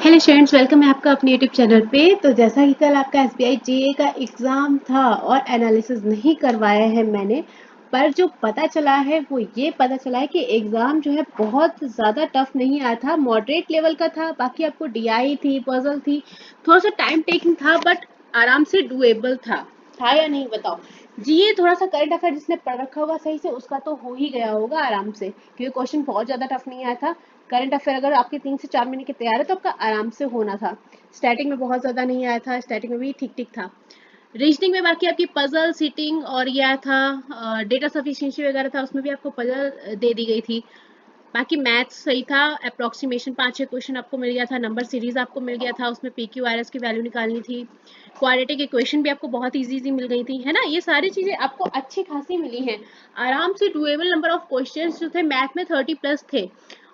Hello students, welcome है आपका अपने यूट्यूब चैनल पे। तो जैसा कि कल आपका एसबीआई जीए का एग्ज़ाम था और एनालिसिस नहीं करवाया है मैंने, पर जो पता चला है वो ये पता चला है कि एग्ज़ाम जो है बहुत ज़्यादा टफ नहीं आया था, मॉडरेट लेवल का था। बाकी आपको डीआई थी, पजल थी, थोड़ा सा टाइम टेकिंग था, बट आराम से डुएबल था या नहीं बताओ। जीए थोड़ा सा करंट अफेयर जिसने पढ़ रखा होगा सही से उसका तो हो ही गया होगा आराम से, क्योंकि क्वेश्चन बहुत ज़्यादा टफ नहीं आया था। करंट अफेयर अगर आपके 3 से 4 महीने के तैयार है तो आपका आराम से होना था। स्टैटिक में बहुत ज़्यादा नहीं आया था, स्टैटिक में भी ठीक ठीक था। रीजनिंग में बाकी आपकी पजल सीटिंग और ये आया था, डेटा सफिशिएंसी वगैरह था, उसमें भी आपको पजल दे दी गई थी। बाकी मैथ्स सही था, अप्रोक्सीमेशन 5-6 क्वेश्चन आपको मिल गया था, नंबर सीरीज आपको मिल गया था, उसमें पी क्यू आर एस की वैल्यू निकालनी थी। क्वाड्रेटिक इक्वेशन भी आपको बहुत इजी मिल गई थी, है ना। ये सारी चीजें आपको अच्छी खासी मिली हैं, आराम से डुएबल। नंबर ऑफ क्वेश्चंस जो थे मैथ में 30+ थे,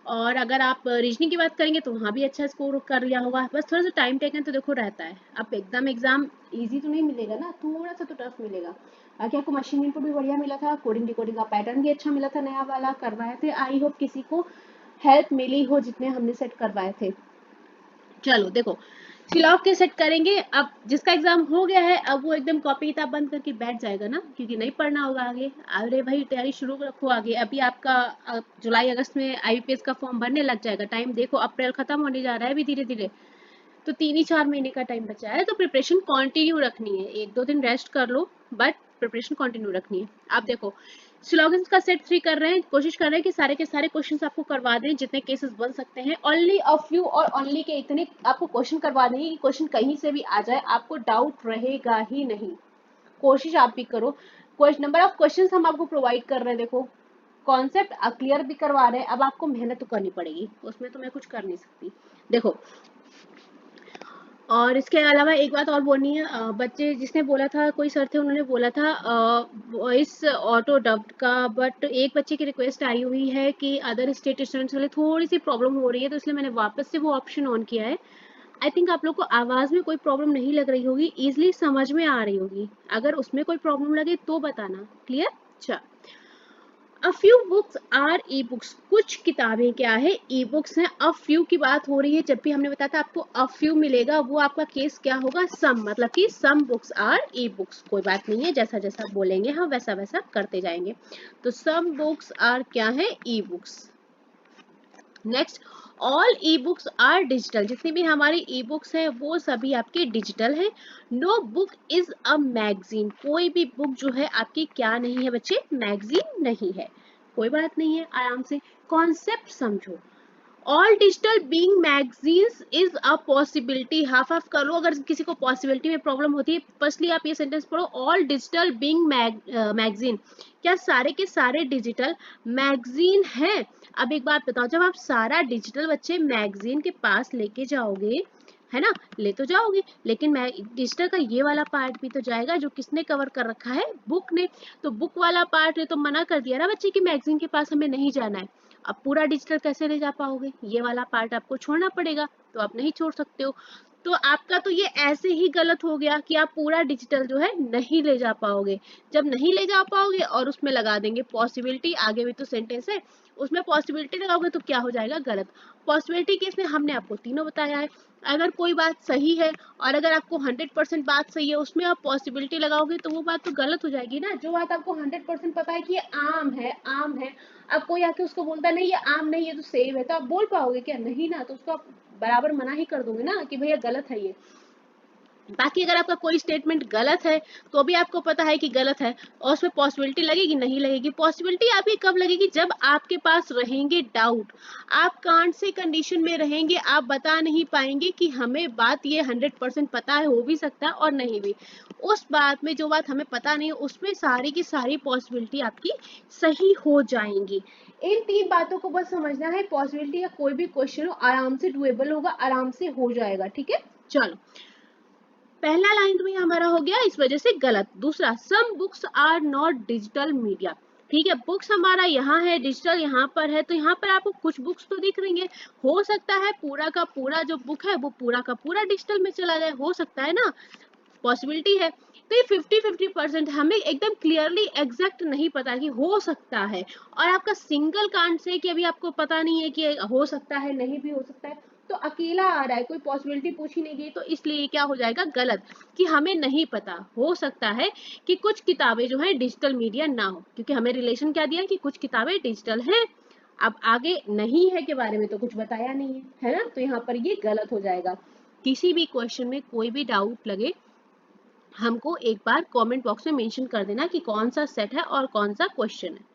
और अगर आप रीजनिंग की बात करेंगे तो वहाँ भी अच्छा स्कोर कर लिया होगा। बस थोड़ा सा टाइम टेकन तो देखो रहता है, अब एग्जाम इजी तो नहीं मिलेगा ना, थोड़ा सा तो टफ मिलेगा। बाकी आपको मशीन इनपुट भी बढ़िया मिला था, कोडिंग डिकोडिंग का पैटर्न भी अच्छा मिला था, नया वाला करवाए थे। आई होप किसी को हेल्प मिली हो जितने हमने सेट करवाए थे। चलो देखो, सिलॉक के सेट करेंगे। अब जिसका एग्जाम हो गया है अब वो एकदम कॉपी किताब बंद करके बैठ जाएगा ना, क्योंकि नहीं पढ़ना होगा आगे। अरे भाई तैयारी शुरू रखो आगे। अभी आपका जुलाई अगस्त में आईपीएस का फॉर्म भरने लग जाएगा। टाइम देखो, अप्रैल खत्म होने जा रहा है अभी धीरे धीरे, तो 3 ही 4 महीने का टाइम बचा है। तो प्रिपरेशन कंटिन्यू रखनी है, 1-2 दिन रेस्ट कर लो, बट प्रिपरेशन कंटिन्यू रखनी है। आप देखो, स्लोगन्स का सेट 3 कर रहे हैं, कोशिश कर रहे हैं कि सारे के सारे क्वेश्चंस आपको करवा दें जितने केसेस बन सकते हैं। ओनली अ फ्यू और ओनली के इतने आपको क्वेश्चन करवा देंगे कि क्वेश्चन कहीं से भी आ जाए आपको डाउट रहेगा ही नहीं। कोशिश आप भी करो। नंबर ऑफ क्वेश्चंस हम आपको प्रोवाइड कर रहे हैं। देखो, कॉन्सेप्ट क्लियर भी करवा रहे हैं, अब आपको मेहनत तो करनी पड़ेगी, उसमें तो मैं कुछ कर नहीं सकती। देखो, और इसके अलावा एक बात और बोलनी है, बच्चे जिसने बोला था, कोई सर थे उन्होंने बोला था वॉइस ऑटो डब्ड का, बट एक बच्चे की रिक्वेस्ट आई हुई है कि अदर स्टेट स्टूडेंट्स वाले थोड़ी सी प्रॉब्लम हो रही है, तो इसलिए मैंने वापस से वो ऑप्शन ऑन किया है। आई थिंक आप लोग को आवाज़ में कोई प्रॉब्लम नहीं लग रही होगी, ईजिली समझ में आ रही होगी। अगर उसमें कोई प्रॉब्लम लगे तो बताना। क्लियर? अच्छा, a few books are e books, कुछ किताबें क्या है, ई बुक्स हैं। अ फ्यू की बात हो रही है, जब भी हमने बताया था आपको अ फ्यू मिलेगा, वो आपका केस क्या होगा, सम, मतलब कि some books are e books. कोई बात नहीं है, जैसा जैसा बोलेंगे हम वैसा वैसा करते जाएंगे। तो सम बुक्स आर क्या है, e books. Next, all e books are digital, जितनी भी हमारी ई बुक्स है वो सभी आपकी डिजिटल है। No book is a magazine, कोई भी बुक जो है आपकी क्या नहीं है बच्चे, मैगजीन नहीं है। कोई बात नहीं है, आराम से कॉन्सेप्ट समझो। All digital being magazines is a possibility, half half कर लो अगर किसी को पॉसिबिलिटी में प्रॉब्लम होती है। फर्स्टली आप ये सेंटेंस पढ़ो, ऑल डिजिटल बीइंग मैगजीन, क्या सारे के सारे डिजिटल मैगजीन है। अब एक बात बताओ, जब आप सारा डिजिटल बच्चे मैगजीन के पास लेके जाओगे, है ना, ले तो जाओगे, लेकिन डिजिटल का ये वाला पार्ट भी तो जाएगा जो किसने कवर कर रखा है, बुक ने। तो बुक वाला पार्ट ने तो मना कर दिया ना बच्चे की मैगजीन के पास हमें नहीं जाना है। अब पूरा डिजिटल कैसे ले जा पाओगे, ये वाला पार्ट आपको छोड़ना पड़ेगा, तो आप नहीं छोड़ सकते हो। तो आपका तो ये ऐसे ही गलत हो गया कि आप पूरा डिजिटल जो है नहीं ले जा पाओगे। जब नहीं ले जा पाओगे और उसमें लगा देंगे पॉसिबिलिटी, आगे भी तो सेंटेंस है, उसमें पॉसिबिलिटी लगाओगे तो क्या हो जाएगा, गलत। पॉसिबिलिटी केस में हमने आपको तीनों बताया है। अगर कोई बात सही है और अगर आपको 100% बात सही है, उसमें आप पॉसिबिलिटी लगाओगे तो वो बात तो गलत हो जाएगी ना। जो बात आपको 100% पता है कि ये आम है, आम है, अब कोई आके उसको बोलता नहीं ये आम नहीं ये तो सेब है, तो आप बोल पाओगे क्या, नहीं ना। तो उसको आप बराबर मना ही कर दोगे ना कि भैया गलत है ये। बाकी अगर आपका कोई स्टेटमेंट गलत है तो भी आपको पता है कि गलत है, और उसमें पॉसिबिलिटी लगेगी, नहीं लगेगी। पॉसिबिलिटी आपकी कब लगेगी, जब आपके पास रहेंगे डाउट, आप कांट से कंडीशन में रहेंगे, आप बता नहीं पाएंगे कि हमें बात ये 100% पता है, हो भी सकता है और नहीं भी। उस बात में जो बात हमें पता नहीं है उसमें सारी की सारी पॉसिबिलिटी आपकी सही हो जाएंगी। इन 3 बातों को बस समझना है, पॉसिबिलिटी का कोई भी क्वेश्चन हो आराम से डुएबल होगा, आराम से हो जाएगा। ठीक है, चलो, पहला लाइन तो हमारा हो गया इस वजह से गलत। दूसरा, some books are not digital media, ठीक है, बुक्स हमारा यहाँ है, डिजिटल यहाँ पर है, तो यहाँ पर आपको कुछ बुक्स तो दिख रही है। हो सकता है पूरा का पूरा जो बुक है वो पूरा का पूरा डिजिटल में चला जाए, हो सकता है ना, पॉसिबिलिटी है। तो ये 50-50% हमें एकदम क्लियरली एग्जैक्ट नहीं पता कि हो सकता है, और आपका सिंगल कांड से कि अभी आपको पता नहीं है कि हो सकता है, नहीं भी हो सकता है, तो अकेला आ रहा है, कोई पॉसिबिलिटी पूछी नहीं गई, तो इसलिए क्या हो जाएगा गलत, कि हमें नहीं पता, हो सकता है कि कुछ किताबें जो है डिजिटल मीडिया ना हो, क्योंकि हमें रिलेशन क्या दिया कि कुछ किताबें डिजिटल हैं, अब आगे नहीं है के बारे में तो कुछ बताया नहीं है ना, तो यहाँ पर ये गलत हो जाएगा। किसी भी क्वेश्चन में कोई भी डाउट लगे, हमको एक बार कमेंट बॉक्स में मेंशन कर देना कि कौन सा सेट है और कौन सा क्वेश्चन है।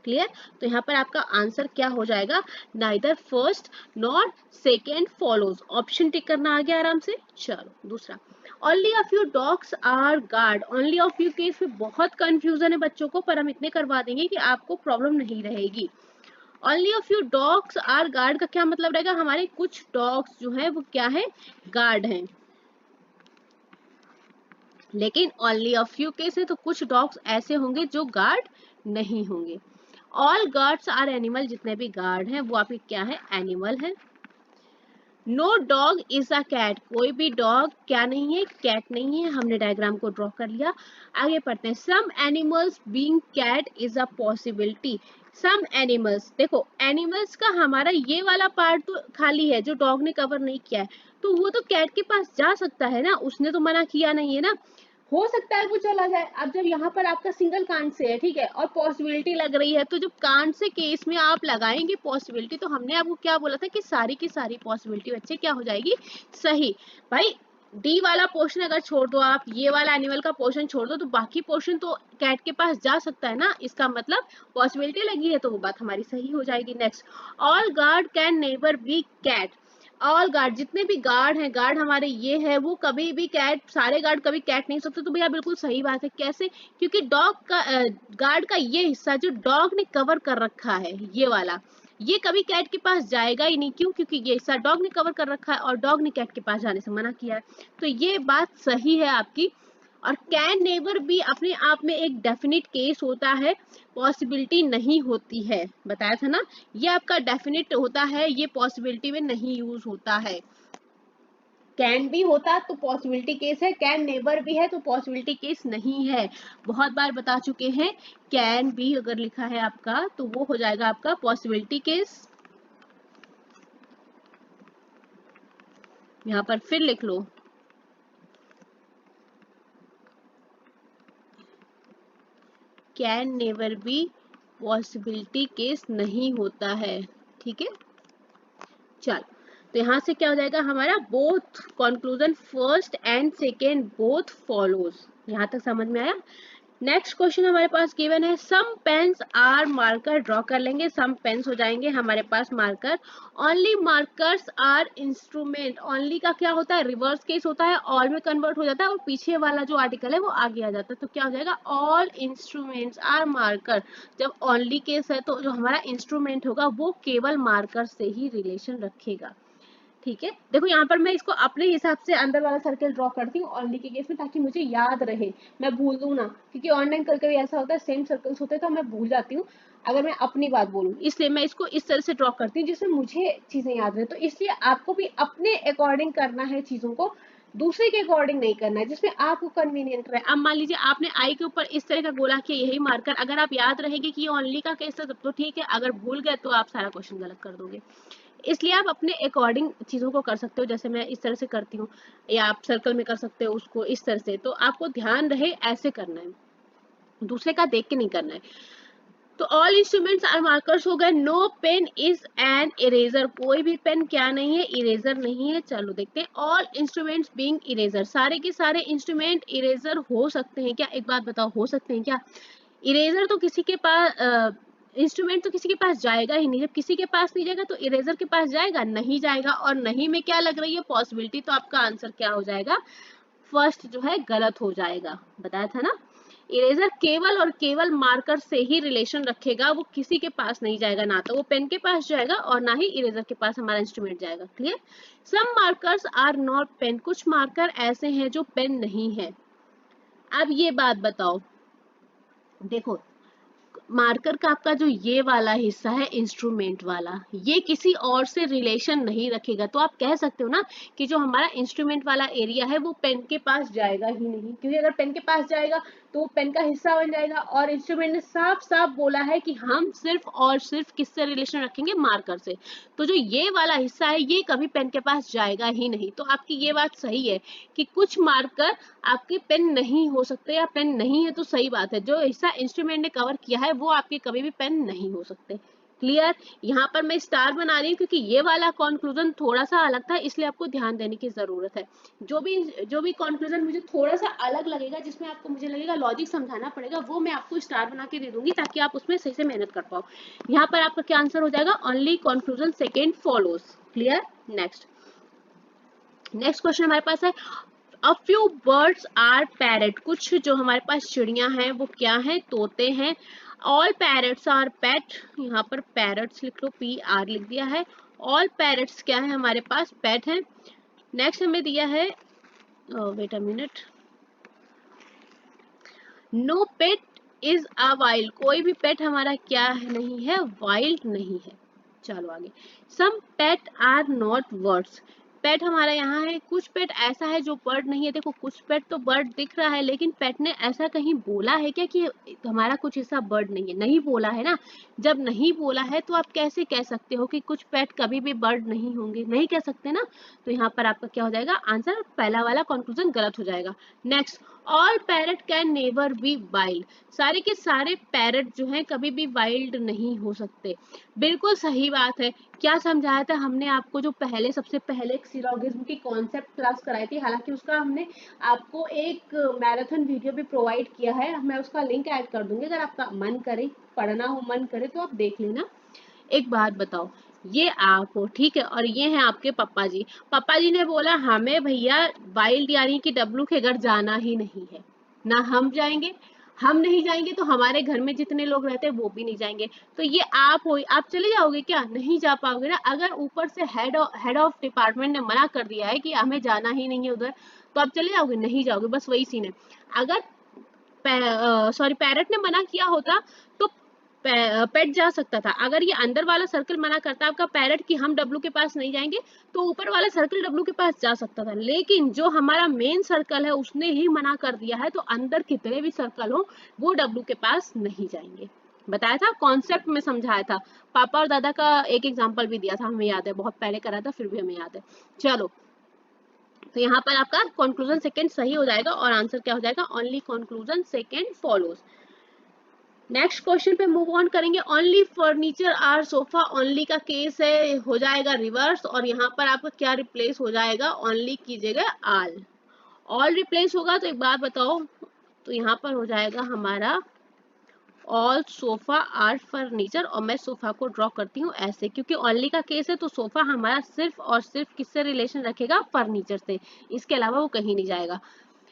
क्लियर? तो यहाँ पर आपका आंसर क्या हो जाएगा, neither first nor second follows, option tick करना आ गया आराम से। चलो दूसरा, only a few dogs are guard, only a few case में बहुत कंफ्यूजन है बच्चों को, पर हम इतने करवा देंगे कि आपको प्रॉब्लम नहीं रहेगी। Only a few dogs are guard का क्या मतलब रहेगा, हमारे कुछ डॉग्स जो है वो क्या है, गार्ड हैं, लेकिन ओनली अ फ्यू केस है तो कुछ डॉग्स ऐसे होंगे जो गार्ड नहीं होंगे। ऑल गार्ड्स आर एनिमल, जितने भी गार्ड हैं वो आपके क्या है, एनिमल है। No dog is a cat, कोई भी डॉग क्या नहीं है, कैट नहीं है, हमने डायग्राम को ड्रॉ कर लिया। आगे पढ़ते हैं, some animals being cat is a possibility, some animals, देखो एनिमल्स का हमारा ये वाला पार्ट तो खाली है जो डॉग ने कवर नहीं किया है, तो वो तो कैट के पास जा सकता है ना, उसने तो मना किया नहीं है ना, हो सकता है वो चला जाए। अब जब यहाँ पर आपका सिंगल कांड से है, ठीक है, और पॉसिबिलिटी लग रही है, तो जब कांड से केस में आप लगाएंगे पॉसिबिलिटी, तो हमने आपको क्या बोला था कि सारी की सारी पॉसिबिलिटी बच्चे क्या हो जाएगी, सही। भाई डी वाला पोर्शन अगर छोड़ दो, आप ये वाला एनिमल का पोर्शन छोड़ दो, तो बाकी पोर्शन तो कैट के पास जा सकता है ना, इसका मतलब पॉसिबिलिटी लगी है, तो वो बात हमारी सही हो जाएगी। Next, all guard can never be cat, all guard, जितने भी गार्ड हैं, गार्ड हमारे ये है, वो कभी भी कैट, सारे गार्ड कभी कैट नहीं सकते, तो भैया बिल्कुल सही बात है। कैसे? क्योंकि डॉग का गार्ड का ये हिस्सा जो डॉग ने कवर कर रखा है, ये वाला, ये कभी कैट के पास जाएगा ही नहीं। क्यों? क्योंकि ये हिस्सा डॉग ने कवर कर रखा है और डॉग ने कैट के पास जाने से मना किया है, तो ये बात सही है आपकी। और कैन नेवर भी अपने आप में एक डेफिनेट केस होता है, पॉसिबिलिटी नहीं होती है, बताया था ना, ये आपका डेफिनेट होता है, ये पॉसिबिलिटी में नहीं यूज होता है। कैन भी होता तो पॉसिबिलिटी केस है, कैन नेवर भी है तो पॉसिबिलिटी केस नहीं है, बहुत बार बता चुके हैं। कैन भी अगर लिखा है आपका तो वो हो जाएगा आपका पॉसिबिलिटी केस, यहाँ पर फिर लिख लो, can never be possibility case नहीं होता है, ठीक है। चलो, तो यहाँ से क्या हो जाएगा हमारा, both conclusion first and second both follows, यहाँ तक समझ में आया। नेक्स्ट क्वेश्चन हमारे पास गिवन है, some pens are marker, draw कर लेंगे, सम पेन्स हो जाएंगे हमारे पास marker. Only markers are instrument, only का क्या होता है, रिवर्स केस होता है, ऑल में कन्वर्ट हो जाता है और पीछे वाला जो आर्टिकल है वो आगे आ जाता है, तो क्या हो जाएगा, ऑल इंस्ट्रूमेंट्स आर मार्कर। जब ओनली केस है तो जो हमारा इंस्ट्रूमेंट होगा वो केवल मार्कर से ही रिलेशन रखेगा, ठीक है। देखो यहाँ पर मैं इसको अपने हिसाब से अंदर वाला सर्कल ड्रॉ करती हूँ ओनली के केस में, ताकि मुझे याद रहे, मैं भूल दूँ ना, क्योंकि ऑनलाइन कल कभी ऐसा होता है सेम सर्कल्स होते हैं तो मैं भूल जाती हूँ अगर मैं अपनी बात बोलूँ, इसलिए मैं इसको इस तरह से ड्रॉ करती हूँ जिसमें मुझे चीजें याद रहे। तो इसलिए आपको भी अपने अकॉर्डिंग करना है चीजों को, दूसरे के अकॉर्डिंग नहीं करना है, जिसमें आपको कन्वीनियंट रहे। अब मान लीजिए आपने आई के ऊपर इस तरह का गोला किया, यही मार्कर, अगर आप याद रहेगी कि ये ओनली का केस है तब तो ठीक है, अगर भूल गए तो आप सारा क्वेश्चन गलत कर दोगे। इसलिए आप अपने अकॉर्डिंग चीजों को कर सकते हो, जैसे मैं इस तरह से करती हूँ, या आप सर्कल में कर सकते हो उसको इस तरह से, तो आपको ध्यान रहे ऐसे करना है, दूसरे का देख के नहीं करना है। तो ऑल इंस्ट्रूमेंट्स आर मार्कर्स हो गए। No pen is an eraser, कोई भी पेन क्या नहीं है, इरेजर नहीं है। चलो देखते हैं, ऑल इंस्ट्रूमेंट्स बीइंग इरेजर, सारे के सारे इंस्ट्रूमेंट इरेजर हो सकते हैं क्या, एक बात बताओ, हो सकते हैं क्या? इरेजर तो किसी के पास, इंस्ट्रूमेंट तो किसी के पास जाएगा ही नहीं, जब किसी के पास नहीं जाएगा तो इरेजर के पास जाएगा, नहीं जाएगा, और नहीं में क्या लग रही है, पॉसिबिलिटी, तो आपका आंसर क्या हो जाएगा, फर्स्ट जो है गलत हो जाएगा, बताया था ना। इरेजर केवल और केवल मार्कर से ही रिलेशन रखेगा, वो किसी के पास नहीं जाएगा, ना तो वो पेन के पास जाएगा और ना ही इरेजर के पास हमारा इंस्ट्रूमेंट जाएगा। Clear? Some markers are not pen, कुछ मार्कर ऐसे हैं जो पेन नहीं है। अब ये बात बताओ, देखो मार्कर का आपका जो ये वाला हिस्सा है इंस्ट्रूमेंट वाला, ये किसी और से रिलेशन नहीं रखेगा, तो आप कह सकते हो ना कि जो हमारा इंस्ट्रूमेंट वाला एरिया है वो पेन के पास जाएगा ही नहीं, क्योंकि अगर पेन के पास जाएगा तो वो पेन का हिस्सा बन जाएगा। और इंस्ट्रूमेंट ने साफ साफ बोला है कि हम सिर्फ और सिर्फ किससे रिलेशन रखेंगे, मार्कर से। तो जो ये वाला हिस्सा है ये कभी पेन के पास जाएगा ही नहीं। तो आपकी ये बात सही है कि कुछ मार्कर आपके पेन नहीं हो सकते, या पेन नहीं है तो सही बात है, जो हिस्सा इंस्ट्रूमेंट ने कवर किया है वो आपके कभी भी पेन नहीं हो सकते। क्लियर? यहाँ पर मैं स्टार बना रही हूँ क्योंकि ये वाला कंक्लूजन थोड़ा सा अलग था, इसलिए आपको ध्यान देने की जरूरत है। जो भी कंक्लूजन मुझे थोड़ा सा अलग लगेगा, जिसमें आपको मुझे लगेगा लॉजिक समझाना पड़ेगा, वो मैं आपको स्टार बना के दे दूंगी ताकि आप उसमें सही से मेहनत कर पाओ। यहाँ पर आपका क्या आंसर हो जाएगा, only conclusion second follows. Clear? Next question हमारे पास है, a few birds are parrot, कुछ जो हमारे पास चिड़िया हैं वो क्या है, तोते हैं। ऑल पैरट्स आर पेट, यहाँ पर पैरट्स लिख लो, PR लिख दिया है। ऑल पैरट्स क्या है हमारे पास, पेट है। नेक्स्ट हमें दिया है, wait a minute, no pet is a wild, कोई भी पेट हमारा क्या नहीं है, वाइल्ड नहीं है। चलो आगे, सम पेट आर नॉट बर्ड्स, पेट हमारा यहाँ है, कुछ पेट ऐसा है जो बर्ड नहीं है। देखो कुछ पेट तो बर्ड दिख रहा है, लेकिन पेट ने ऐसा कहीं बोला है क्या कि हमारा कुछ हिस्सा बर्ड नहीं है? नहीं बोला है ना। जब नहीं बोला है तो आप कैसे कह सकते हो कि कुछ पेट कभी भी बर्ड नहीं होंगे? नहीं कह सकते ना। तो यहाँ पर आपका क्या हो जाएगा आंसर, पहला वाला कंक्लूजन गलत हो जाएगा। Next, all parrot can never B wild, सारे के सारे पैरट जो हैं कभी भी वाइल्ड नहीं हो सकते। बिल्कुल सही बात है। क्या समझाया था हमने आपको, जो पहले सबसे पहले सिलोगिज्म की कॉन्सेप्ट क्लास कराई थी, हालांकि उसका हमने आपको एक मैराथन वीडियो भी प्रोवाइड किया है, मैं उसका लिंक ऐड कर दूंगी, अगर आपका मन करे, पढ़ना हो मन करे तो आप देख लेना। एक बात बताओ, ये आप हो, ठीक है, और ये हैं आपके पापा जी। पापा जी ने बोला हमें भैया वाइल्ड यानी कि डब्लू के घर जाना ही नहीं है, ना हम जाएंगे, हम नहीं जाएंगे तो हमारे घर में जितने लोग रहते हैं वो भी नहीं जाएंगे। तो ये आप हो, आप चले जाओगे क्या? नहीं जा पाओगे ना। अगर ऊपर से हेड ऑफ डिपार्टमेंट ने मना कर दिया है कि हमें जाना ही नहीं है उधर, तो आप चले जाओगे? नहीं जाओगे। बस वही सीन है। अगर पैरट ने मना किया होता तो पेट जा सकता था। अगर ये अंदर वाला सर्कल मना करता आपका पैरट कि हम डब्लू के पास नहीं जाएंगे, तो ऊपर वाला सर्कल डब्लू के पास जा सकता था। लेकिन जो हमारा मेन सर्कल है उसने ही मना कर दिया है, तो अंदर कितने भी सर्कल हो वो डब्लू के पास नहीं जाएंगे। बताया था, कॉन्सेप्ट में समझाया था। पापा और दादा का एक एग्जाम्पल भी दिया था, हमें याद है, बहुत पहले करा था फिर भी हमें याद है। चलो, तो यहाँ पर आपका कंक्लूजन सेकंड सही हो जाएगा और आंसर क्या हो जाएगा, only conclusion second follows. Next question पे मूव ऑन करेंगे। Only furniture are sofa, only का केस है, हो जाएगा रिवर्स, और यहाँ पर आपका क्या रिप्लेस हो जाएगा, ओनली कीजिएगा ऑल। ऑल रिप्लेस होगा तो एक बात बताओ, तो यहाँ पर हो जाएगा हमारा ऑल सोफा आर फर्नीचर, और मैं सोफा को ड्रॉ करती हूँ ऐसे, क्योंकि ओनली का केस है तो सोफा हमारा सिर्फ और सिर्फ किससे रिलेशन रखेगा, फर्नीचर से, इसके अलावा वो कहीं नहीं जाएगा।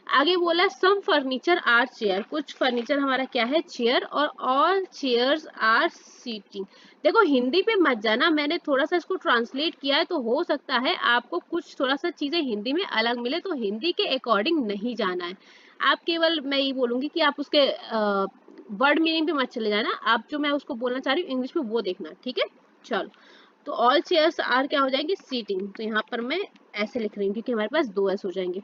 आगे बोला सम फर्नीचर आर चेयर, कुछ फर्नीचर हमारा क्या है, चेयर, और ऑल चेयर्स आर सीटिंग। देखो हिंदी पे मत जाना, मैंने थोड़ा सा इसको ट्रांसलेट किया है, तो हो सकता है आपको कुछ थोड़ा सा चीजें हिंदी में अलग मिले, तो हिंदी के अकॉर्डिंग नहीं जाना है। आप केवल, मैं ये बोलूंगी कि आप उसके वर्ड मीनिंग पे मत चले जाना, आप जो मैं उसको बोलना चाह रही हूँ इंग्लिश में वो देखना, ठीक है। चलो, तो ऑल चेयर्स आर क्या हो जाएंगे, सीटिंग, तो यहाँ पर मैं ऐसे लिख रही हूँ क्योंकि हमारे पास 2 एस हो जाएंगे।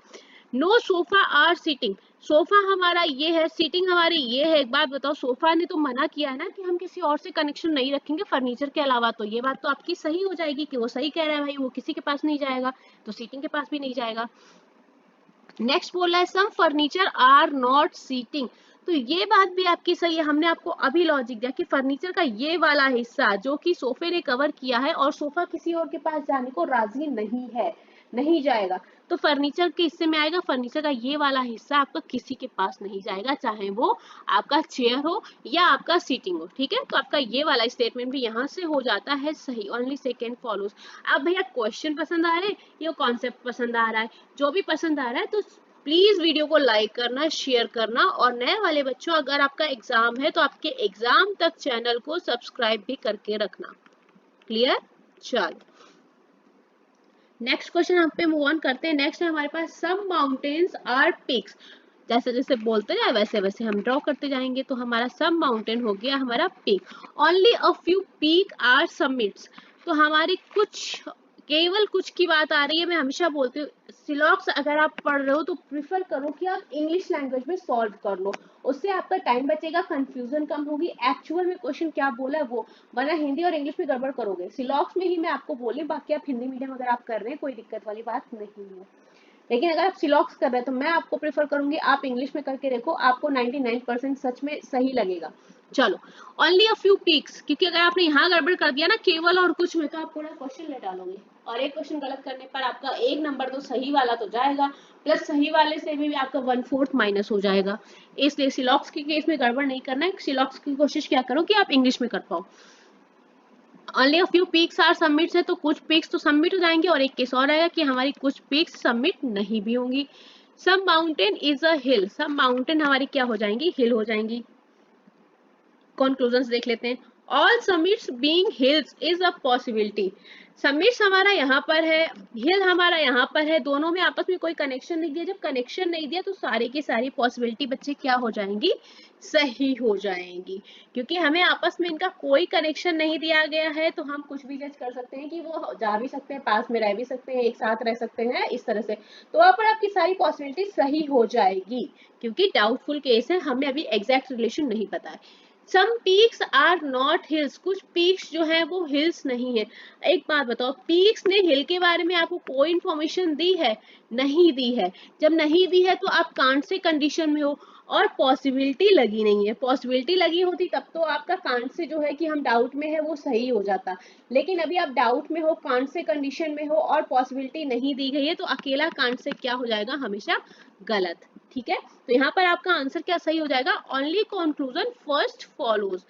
No sofa are seating, sofa हमारा ये है, सीटिंग हमारी ये है। एक बात बताओ, सोफा ने तो मना किया है ना कि हम किसी और से कनेक्शन नहीं रखेंगे फर्नीचर के अलावा, तो ये बात तो आपकी सही हो जाएगी कि वो सही कह रहा है भाई, वो किसी के पास नहीं जाएगा, तो सीटिंग के पास भी नहीं जाएगा। नेक्स्ट बोला है सम फर्नीचर आर नॉट सीटिंग, तो ये बात भी आपकी सही है। हमने आपको अभी लॉजिक दिया कि फर्नीचर का ये वाला हिस्सा जो कि सोफे ने कवर किया है और सोफा किसी और के पास जाने को राजी नहीं है, नहीं जाएगा, तो फर्नीचर के हिस्से में आएगा। फर्नीचर का ये वाला हिस्सा आपका किसी के पास नहीं जाएगा, चाहे वो आपका चेयर हो या आपका सीटिंग हो, ठीक है। तो आपका ये वाला स्टेटमेंट भी यहाँ से हो जाता है सही, ओनली सेकेंड फॉलोज। अब भैया क्वेश्चन पसंद आ रहे हैं या कॉन्सेप्ट पसंद आ रहा है, जो भी पसंद आ रहा है तो प्लीज वीडियो को लाइक करना, शेयर करना, और नए वाले बच्चों अगर आपका एग्जाम है तो आपके एग्जाम तक चैनल को सब्सक्राइब भी करके रखना। क्लियर? चलो, नेक्स्ट क्वेश्चन हम पे मूव ऑन करते हैं। नेक्स्ट है हमारे पास सम माउंटेन्स आर पिक्स, जैसे जैसे बोलते जाए वैसे वैसे हम ड्रॉ करते जाएंगे। तो हमारा सब माउंटेन हो गया हमारा peak. Only a few peak are summits, तो हमारी कुछ, केवल कुछ की बात आ रही है। मैं हमेशा बोलती हूँ सिलॉक्स अगर आप पढ़ रहे हो तो प्रिफर करो कि आप इंग्लिश लैंग्वेज में सॉल्व कर लो, उससे आपका टाइम बचेगा, कंफ्यूजन कम होगी, एक्चुअल में क्वेश्चन क्या बोला है वो, वरना हिंदी और इंग्लिश में गड़बड़ करोगे। सिलॉक्स में ही मैं आपको बोली, बाकी आप हिंदी मीडियम अगर आप कर रहे हैं कोई दिक्कत वाली बात नहीं है। लेकिन अगर आप सिलॉक्स कर रहे हैं तो मैं आपको प्रेफर करूंगी आप इंग्लिश में करके देखो, आपको 99% सच में सही लगेगा। चलो, ओनली अ फ्यू पीक्स, क्योंकि अगर आपने यहाँ गड़बड़ कर दिया ना केवल और कुछ में, तो आप पूरा क्वेश्चन ले डालोगे, और एक क्वेश्चन गलत करने पर आपका एक नंबर तो सही वाला तो जाएगा, प्लस सही वाले से भी आपका 1/4 माइनस हो जाएगा। इसलिए सिलॉक्स के केस में गड़बड़ नहीं करना है। सिलॉक्स की कोशिश क्या करो कि आप इंग्लिश में कर पाओ। Only a few peaks are submits है, तो कुछ पीक्स तो सबमिट हो जाएंगे, और एक केस और आएगा कि हमारी कुछ पीक्स सबमिट नहीं भी होंगी। सम माउंटेन इज अ हिल, सब माउंटेन हमारी क्या हो जाएंगी, हिल हो जाएंगी। कंक्लूजन्स देख लेते हैं। All summits being hills is a possibility, summits हमारा यहाँ पर है, हिल हमारा यहाँ पर है, दोनों में आपस में कोई कनेक्शन नहीं दिया। जब कनेक्शन नहीं दिया तो सारी की सारी पॉसिबिलिटी बच्चे क्या हो जाएंगी, सही हो जाएंगी। क्योंकि हमें आपस में इनका कोई कनेक्शन नहीं दिया गया है, तो हम कुछ भी जज कर सकते हैं कि वो जा भी सकते हैं, पास में रह भी सकते हैं, एक साथ रह सकते हैं, इस तरह से। तो वहां पर आपकी सारी पॉसिबिलिटी सही हो जाएगी, क्योंकि डाउटफुल केस है, हमें अभी एग्जैक्ट रिलेशन नहीं पता है। सम पीक्स आर नॉट हिल्स, कुछ पीक्स जो है वो हिल्स नहीं है। एक बात बताओ, पीक्स ने हिल के बारे में आपको कोई इंफॉर्मेशन दी है, नहीं दी है। जब नहीं दी है तो आप कांट से कंडीशन में हो, और पॉसिबिलिटी लगी नहीं है। पॉसिबिलिटी लगी होती तब तो आपका कांट से जो है कि हम डाउट में है वो सही हो जाता, लेकिन अभी आप डाउट में हो, कांट से कंडीशन में हो, और पॉसिबिलिटी नहीं दी गई है, तो अकेला कांट से क्या हो जाएगा, हमेशा गलत। ठीक है, तो यहाँ पर आपका आंसर क्या सही हो जाएगा, only conclusion first follows.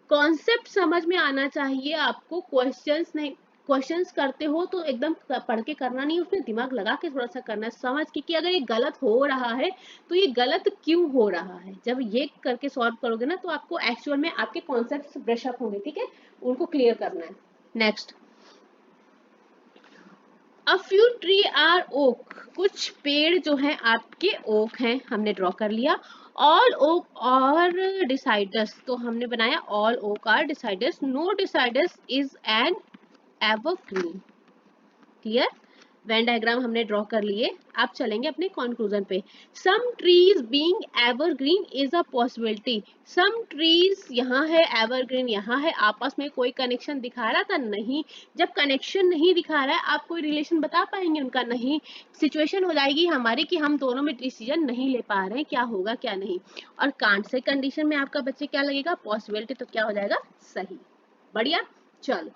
Concept समझ में आना चाहिए आपको, क्वेश्चंस नहीं, क्वेश्चंस करते हो तो एकदम पढ़ के करना नहीं, उसमें दिमाग लगा के थोड़ा सा करना है, समझ के कि अगर ये गलत हो रहा है तो ये गलत क्यों हो रहा है। जब ये करके सॉल्व करोगे ना तो आपको एक्चुअल में आपके कॉन्सेप्ट ब्रश अप होंगे, ठीक है, उनको क्लियर करना है। Next, a few tree are oak, कुछ पेड़ जो है आपके ओक हैं, हमने ड्रॉ कर लिया। ऑल ओक और डिसाइडस, तो हमने बनाया all oak are deciduous, no deciduous is an evergreen. Clear, Venn diagram हमने ड्रॉ कर लिए। आप चलेंगे अपने कंक्लूजन पे। Some trees being evergreen is a possibility, some trees यहाँ है, एवरग्रीन यहाँ है, आपस में कोई कनेक्शन दिखा रहा था, नहीं। जब कनेक्शन नहीं दिखा रहा है, आप कोई रिलेशन बता पाएंगे उनका, नहीं। सिचुएशन हो जाएगी हमारी कि हम दोनों में डिसीजन नहीं ले पा रहे हैं, क्या होगा क्या नहीं। और कांट से कंडीशन में आपका बच्चे क्या लगेगा, पॉसिबिलिटी, तो क्या हो जाएगा, सही। बढ़िया। चलो,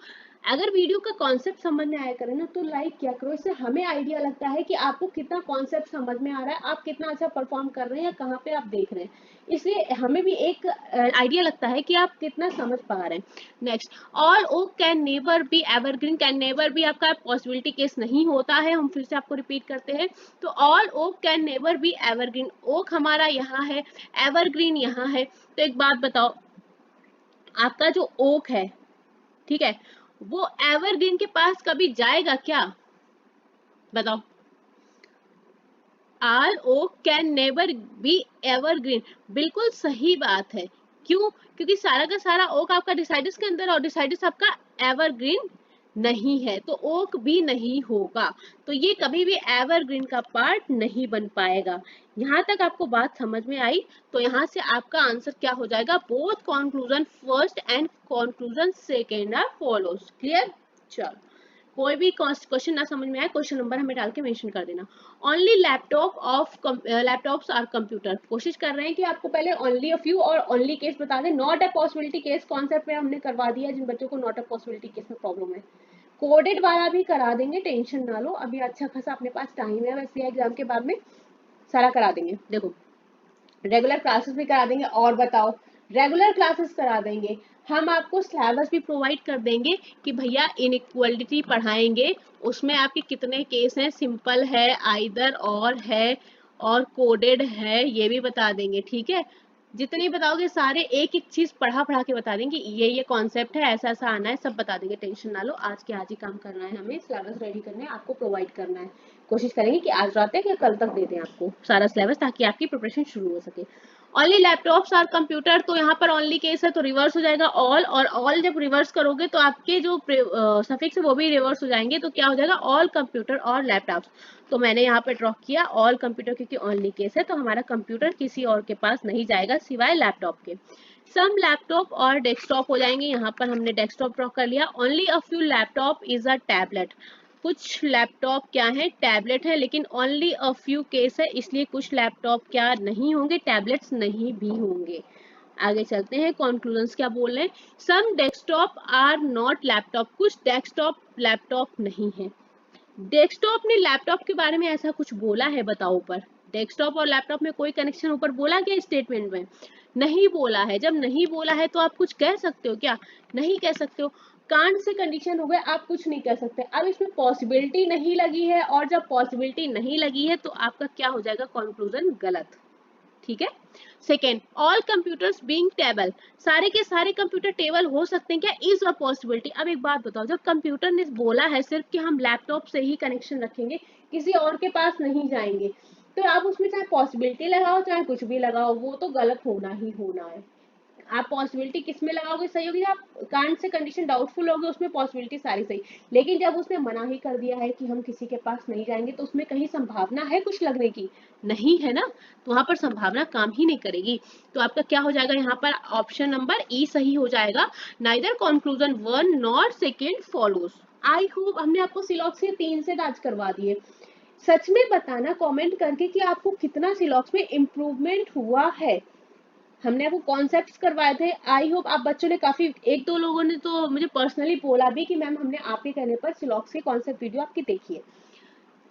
अगर वीडियो का कॉन्सेप्ट समझ में आया करे ना तो लाइक क्या करो, इससे हमें आइडिया लगता है कि आपको कितना कॉन्सेप्ट समझ में आ रहा है, आप कितना अच्छा परफॉर्म कर रहे हैं, या कहाँ पे आप देख रहे हैं। इसलिए हमें भी एक आइडिया लगता है कि आप कितना समझ पा रहे हैं। Next, all oak can never be evergreen, can never be आपका पॉसिबिलिटी केस नहीं होता है, हम फिर से आपको रिपीट करते हैं। तो all oak can never be evergreen, oak हमारा यहाँ है, एवरग्रीन यहाँ है। तो एक बात बताओ, आपका जो ओक है, ठीक है, वो एवरग्रीन के पास कभी जाएगा क्या, बताओ। All oak can never be evergreen, बिल्कुल सही बात है। क्यों, क्योंकि सारा का सारा ओक आपका डिसाइडस के अंदर, और डिसाइडस आपका एवरग्रीन नहीं है, तो ओक भी नहीं होगा, तो ये कभी भी एवरग्रीन का पार्ट नहीं बन पाएगा। यहाँ तक आपको बात समझ में आई, तो यहाँ से आपका आंसर क्या हो जाएगा, both conclusion first and conclusion second are follows. Clear. चलो, कोई भी क्वेश्चन ना समझ में आए, क्वेश्चन नंबर हमें डाल के मेंशन कर देना। ओनली लैपटॉप्स आर कंप्यूटर, कोशिश कर रहे हैं कि आपको पहले ओनली अ फ्यू और ओनली केस बता दें, not a possibility case concept में हमने करवा दिया जिन बच्चों को नॉट अ पॉसिबिलिटी केस में प्रॉब्लम है। कोडेड वाला भी करा देंगे, टेंशन ना लो, अभी अच्छा खासा अपने पास टाइम है, वैसे एग्जाम के बाद में सारा करा देंगे। देखो, रेगुलर क्लासेस भी करा देंगे, और बताओ, रेगुलर क्लासेस करा देंगे, हम आपको सिलेबस भी प्रोवाइड कर देंगे कि भैया इनइक्वालिटी पढ़ाएंगे, उसमें आपके कितने केस हैं, सिंपल है, आइदर और है, और कोडेड है, ये भी बता देंगे। ठीक है, जितनी बताओगे सारे एक एक चीज पढ़ा पढ़ा के बता देंगे, ये कॉन्सेप्ट है, ऐसा ऐसा आना है, सब बता देंगे, टेंशन ना लो। आज के आज ही काम करना है, हमें सिलेबस रेडी करना है, आपको प्रोवाइड करना है। कोशिश करेंगे कि आज रात तक या कल तक दे दें आपको सारा सिलेबस, ताकि आपकी प्रिपरेशन शुरू हो सके। ओनली लैपटॉप्स और कंप्यूटर, तो यहाँ पर ओनली केस है तो रिवर्स हो जाएगा ऑल, और ऑल जब रिवर्स करोगे तो आपके जो सफिक्स है वो भी रिवर्स हो जाएंगे, तो क्या हो जाएगा ऑल कंप्यूटर और लैपटॉप्स। तो मैंने यहाँ पे ड्रॉ किया ऑल कंप्यूटर, क्योंकि ओनली केस है, तो हमारा कंप्यूटर किसी और के पास नहीं जाएगा सिवाय लैपटॉप के। सम लैपटॉप और डेस्कटॉप हो जाएंगे, यहाँ पर हमने डेस्कटॉप ड्रॉ कर लिया। Only a few laptop is a tablet, कुछ लैपटॉप क्या है टैबलेट है, लेकिन ओनली अ फ्यू केस है, इसलिए कुछ लैपटॉप क्या नहीं होंगे, टैबलेट्स नहीं भी होंगे। आगे चलते हैं, कंक्लूजन्स क्या बोल रहे हैं। सम डेस्कटॉप आर नॉट लैपटॉप, कुछ डेस्कटॉप लैपटॉप नहीं है। डेस्कटॉप ने लैपटॉप के बारे में ऐसा कुछ बोला है बताओ ऊपर, डेस्कटॉप और लैपटॉप में कोई कनेक्शन ऊपर बोला गया स्टेटमेंट में? नहीं बोला है। जब नहीं बोला है तो आप कुछ कह सकते हो क्या? नहीं कह सकते हो। कांट से कंडीशन हो गया, आप कुछ नहीं कह सकते। अब इसमें पॉसिबिलिटी नहीं लगी है, और जब पॉसिबिलिटी नहीं लगी है तो आपका क्या हो जाएगा कंक्लूजन गलत। ठीक है। Second, all computers being table, सारे के सारे कंप्यूटर टेबल हो सकते हैं क्या? Is a possibility. अब एक बात बताओ, जब कंप्यूटर ने बोला है सिर्फ कि हम लैपटॉप से ही कनेक्शन रखेंगे, किसी और के पास नहीं जाएंगे, तो आप उसमें चाहे पॉसिबिलिटी लगाओ चाहे कुछ भी लगाओ, वो तो गलत होना ही होना है। आप पॉसिबिलिटी किस में लगाओगे सही होगी, आप कांट से कंडीशन डाउटफुल होगे उसमें पॉसिबिलिटी सारी सही। लेकिन जब उसने मना ही कर दिया है कि हम किसी के पास नहीं जाएंगे, तो उसमें कहीं संभावना है कुछ लगने की? नहीं है ना, तो वहां पर संभावना काम ही नहीं करेगी। तो आपका क्या हो जाएगा यहाँ पर, ऑप्शन नंबर ई सही हो जाएगा। Neither conclusion one not second follows. I hope हमने आपको सिलॉक्स के 3 सेट आज करवा दिए। सच में बताना कमेंट करके कि आपको कितना सिलॉक्स में इम्प्रूवमेंट हुआ है। हमने आपको कॉन्सेप्ट्स करवाए थे, आई होप आप बच्चों ने काफी, एक दो लोगों ने तो मुझे पर्सनली बोला भी कि मैम हमने आपके कहने पर सिलॉक्स के कॉन्सेप्ट वीडियो आपकी देखी है।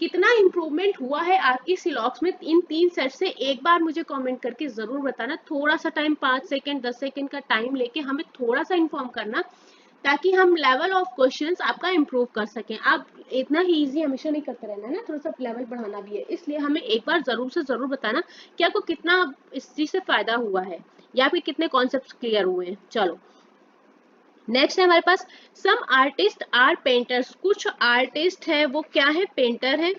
कितना इम्प्रूवमेंट हुआ है आपकी सिलॉक्स में इन 3 सेट से, एक बार मुझे कमेंट करके जरूर बताना। थोड़ा सा टाइम, 5 सेकंड 10 सेकंड का टाइम लेके हमें थोड़ा सा इन्फॉर्म करना, ताकि हम लेवल ऑफ क्वेश्चंस आपका इम्प्रूव कर सकें। आप इतना ही इजी हमेशा नहीं करते रहना है ना, थोड़ा सा लेवल बढ़ाना भी है, इसलिए हमें एक बार जरूर से जरूर बताना कि आपको कितना इस चीज से फायदा हुआ है, या फिर कितने कॉन्सेप्ट क्लियर हुए हैं। चलो नेक्स्ट है हमारे पास, सम आर्टिस्ट आर पेंटर्स, कुछ आर्टिस्ट है वो क्या है, पेंटर है।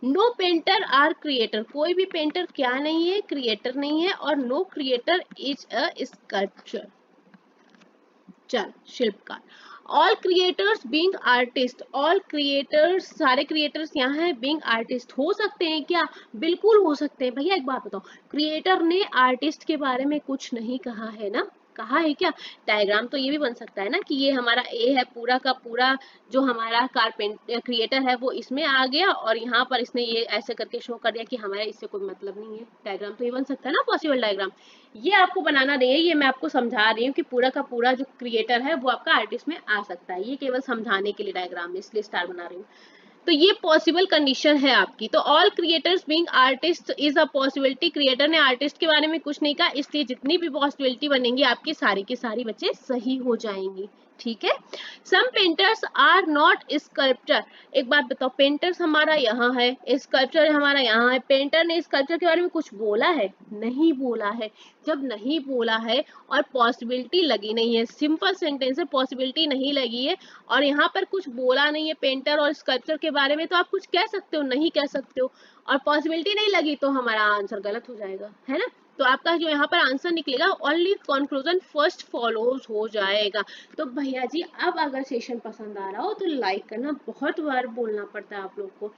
नो पेंटर आर क्रिएटर, कोई भी पेंटर क्या नहीं है, क्रिएटर नहीं है। और no creator is a sculpture, चल शिल्पकार। All creators being artist, all creators, सारे क्रिएटर्स यहाँ है, बीइंग आर्टिस्ट हो सकते हैं क्या? बिल्कुल हो सकते हैं। भैया एक बात बताओ, क्रिएटर ने आर्टिस्ट के बारे में कुछ नहीं कहा है ना? कहा है क्या? डायग्राम तो ये भी बन सकता है ना कि ये हमारा ए है, पूरा का पूरा जो हमारा कारपेंटर क्रिएटर है वो इसमें आ गया, और यहाँ पर इसने ये ऐसे करके शो कर दिया कि हमारा इससे कोई मतलब नहीं है। डायग्राम तो ये बन सकता है ना, पॉसिबल डायग्राम। ये आपको बनाना नहीं है, ये मैं आपको समझा रही हूँ कि पूरा का पूरा जो क्रिएटर है वो आपका आर्टिस्ट में आ सकता है। ये केवल समझाने के लिए डायग्राम में इसलिए स्टार बना रही हूँ। तो ये पॉसिबल कंडीशन है आपकी। तो all creators being artist is a possibility, creator ने आर्टिस्ट के बारे में कुछ नहीं कहा, इसलिए जितनी भी पॉसिबिलिटी बनेंगी आपकी सारी की सारी बच्चे सही हो जाएंगी। ठीक है। सम पेंटर्स आर नॉट स्कल्पचर, एक बात बताओ, पेंटर्स हमारा यहाँ है, स्कल्पचर हमारा यहाँ है, पेंटर ने स्कल्पचर के बारे में कुछ बोला है? नहीं बोला है। जब नहीं बोला है और पॉसिबिलिटी लगी नहीं है, सिंपल सेंटेंस है, पॉसिबिलिटी नहीं लगी है, और यहाँ पर कुछ बोला नहीं है पेंटर और स्कल्पचर के बारे में, तो आप कुछ कह सकते हो? नहीं कह सकते हो। और पॉसिबिलिटी नहीं लगी तो हमारा आंसर गलत हो जाएगा, है ना? तो आपका जो यहाँ पर आंसर निकलेगा ओनली कंक्लूजन फर्स्ट फॉलोज हो जाएगा। तो भैया जी अब अगर सेशन पसंद आ रहा हो तो लाइक करना, बहुत बार बोलना पड़ता है आप लोग को,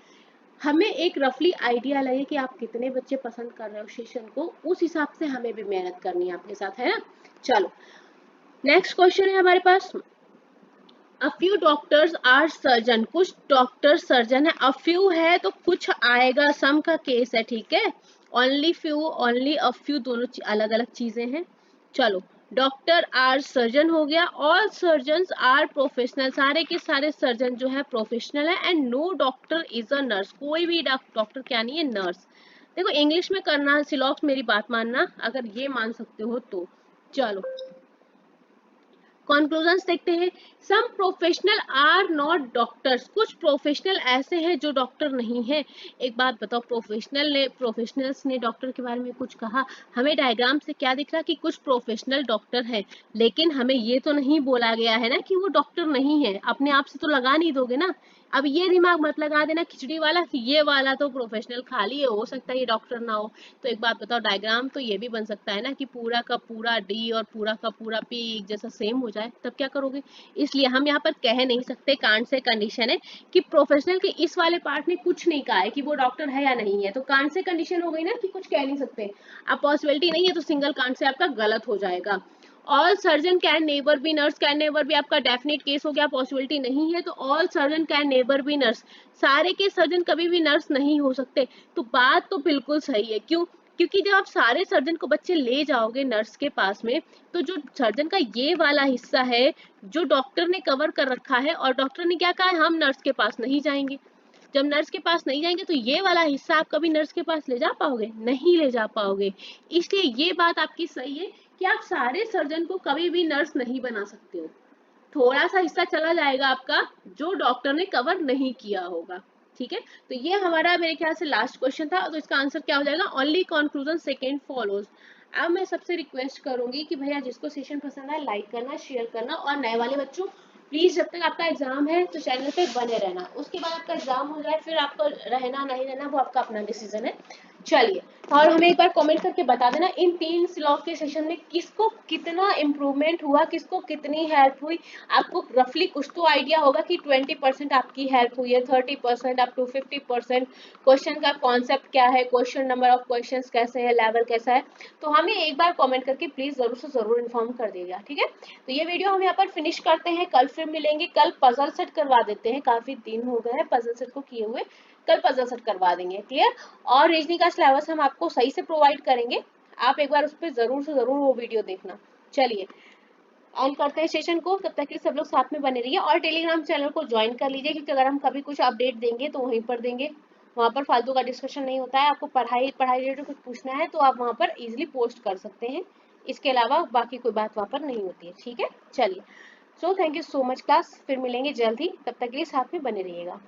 हमें एक रफली आइडिया लगे कि आप कितने बच्चे पसंद कर रहे हो सेशन को, उस हिसाब से हमें भी मेहनत करनी है आपके साथ, है ना? चलो नेक्स्ट क्वेश्चन है हमारे पास, a few doctors are surgeon, कुछ डॉक्टर सर्जन है। अ फ्यू है तो कुछ आएगा, सम का केस है, ठीक है। Only few, only a few, दोनों अलग अलग चीजें हैं। चलो डॉक्टर आर सर्जन हो गया, ऑल सर्जन आर प्रोफेशनल, सारे के सारे सर्जन जो है प्रोफेशनल है। And no doctor is a nurse, कोई भी डॉक्टर क्या नहीं है, नर्स। देखो इंग्लिश में करना सिलॉक्स, मेरी बात मानना, अगर ये मान सकते हो तो। चलो कंक्लूजन्स देखते हैं। Some professional are not doctors, कुछ प्रोफेशनल ऐसे हैं जो डॉक्टर नहीं है। एक बात बताओ, प्रोफेशनल्स ने डॉक्टर के बारे में कुछ कहा? हमें डायग्राम से क्या दिख रहा कि कुछ प्रोफेशनल डॉक्टर हैं, लेकिन हमें ये तो नहीं बोला गया है ना कि वो डॉक्टर नहीं है। अपने आप से तो लगा नहीं दोगे ना। अब ये दिमाग मत लगा देना खिचड़ी वाला कि ये वाला तो प्रोफेशनल खाली है, हो सकता है ये डॉक्टर ना हो। तो एक बात बताओ, डायग्राम तो ये भी बन सकता है ना कि पूरा का पूरा डी और पूरा का पूरा पी एक जैसा सेम हो जाए, तब क्या करोगे? इसलिए हम यहाँ पर कह नहीं सकते, कांट से कंडीशन है कि प्रोफेशनल के इस वाले पार्ट ने कुछ नहीं कहा है कि वो डॉक्टर है या नहीं है, तो कांट से कंडीशन हो गई ना कि कुछ कह नहीं सकते। अब पॉसिबिलिटी नहीं है तो सिंगल कांट से आपका गलत हो जाएगा। All surgeon can never B nurse, can never भी आपका डेफिनेट केस हो गया, पॉसिबिलिटी नहीं है, तो all surgeon can never B nurse, सारे के सर्जन कभी भी नर्स नहीं हो सकते। तो बात तो बिल्कुल सही है। क्यों? क्योंकि जब आप सारे सर्जन को बच्चे ले जाओगे नर्स के पास में, तो जो सर्जन का ये वाला हिस्सा है जो डॉक्टर ने कवर कर रखा है, और डॉक्टर ने क्या कहा है, हम नर्स के पास नहीं जाएंगे। जब नर्स के पास नहीं जाएंगे तो ये वाला हिस्सा आप कभी नर्स के पास ले जा पाओगे? नहीं ले जा पाओगे। इसलिए ये बात आपकी सही है कि आप सारे सर्जन को कभी भी नर्स नहीं बना सकते हो। थोड़ा सा हिस्सा चला जाएगा आपका जो डॉक्टर ने कवर नहीं किया होगा। ठीक है, तो ये हमारा मेरे ख्याल से लास्ट क्वेश्चन था। तो इसका आंसर क्या हो जाएगा? Only conclusion second follows. अब मैं सबसे रिक्वेस्ट करूंगी कि भैया जिसको सेशन पसंद है लाइक करना, शेयर करना, और नए वाले बच्चों प्लीज जब तक आपका एग्जाम है तो चैनल पे बने रहना। उसके बाद आपका एग्जाम हो जाए फिर आपको रहना नहीं रहना वो आपका अपना डिसीजन है। चलिए, और हमें एक बार कमेंट करके बता देना इन 3 स्लॉग के सेशन में किसको कितना इम्प्रूवमेंट हुआ, किसको कितनी हेल्प हुई। आपको रफली कुछ तो आइडिया होगा कि 20% आपकी हेल्प हुई है, 30% अप टू 50%। क्वेश्चन का कॉन्सेप्ट क्या है, क्वेश्चन नंबर ऑफ क्वेश्चंस कैसे है, लेवल कैसा है, तो हमें एक बार कमेंट करके प्लीज जरूर से जरूर इन्फॉर्म कर दीजिएगा। ठीक है, तो ये वीडियो हम यहाँ पर फिनिश करते हैं, कल फिर मिलेंगे। कल पजल सेट करवा देते हैं, काफी दिन हो गए हैं पजल सेट को किए हुए, कल पजल सेट करवा देंगे। क्लियर? और रीजनिंग का सिलेबस हम आपको सही से प्रोवाइड करेंगे, आप एक बार उस पर जरूर से जरूर वो वीडियो देखना। चलिए, एंड करते हैं सेशन को, तब तक के सब लोग साथ में बने रहिए और टेलीग्राम चैनल को ज्वाइन कर लीजिए, क्योंकि अगर हम कभी कुछ अपडेट देंगे तो वहीं पर देंगे। वहाँ पर फालतू का डिस्कशन नहीं होता है। आपको पढ़ाई पढ़ाई रिलेटेड कुछ पूछना है तो आप वहाँ पर इजीली पोस्ट कर सकते हैं। इसके अलावा बाकी कोई बात वहाँ पर नहीं होती है। ठीक है, चलिए, so thank you so much class, फिर मिलेंगे जल्द ही, तब तक के लिए साथ में बने रहिएगा।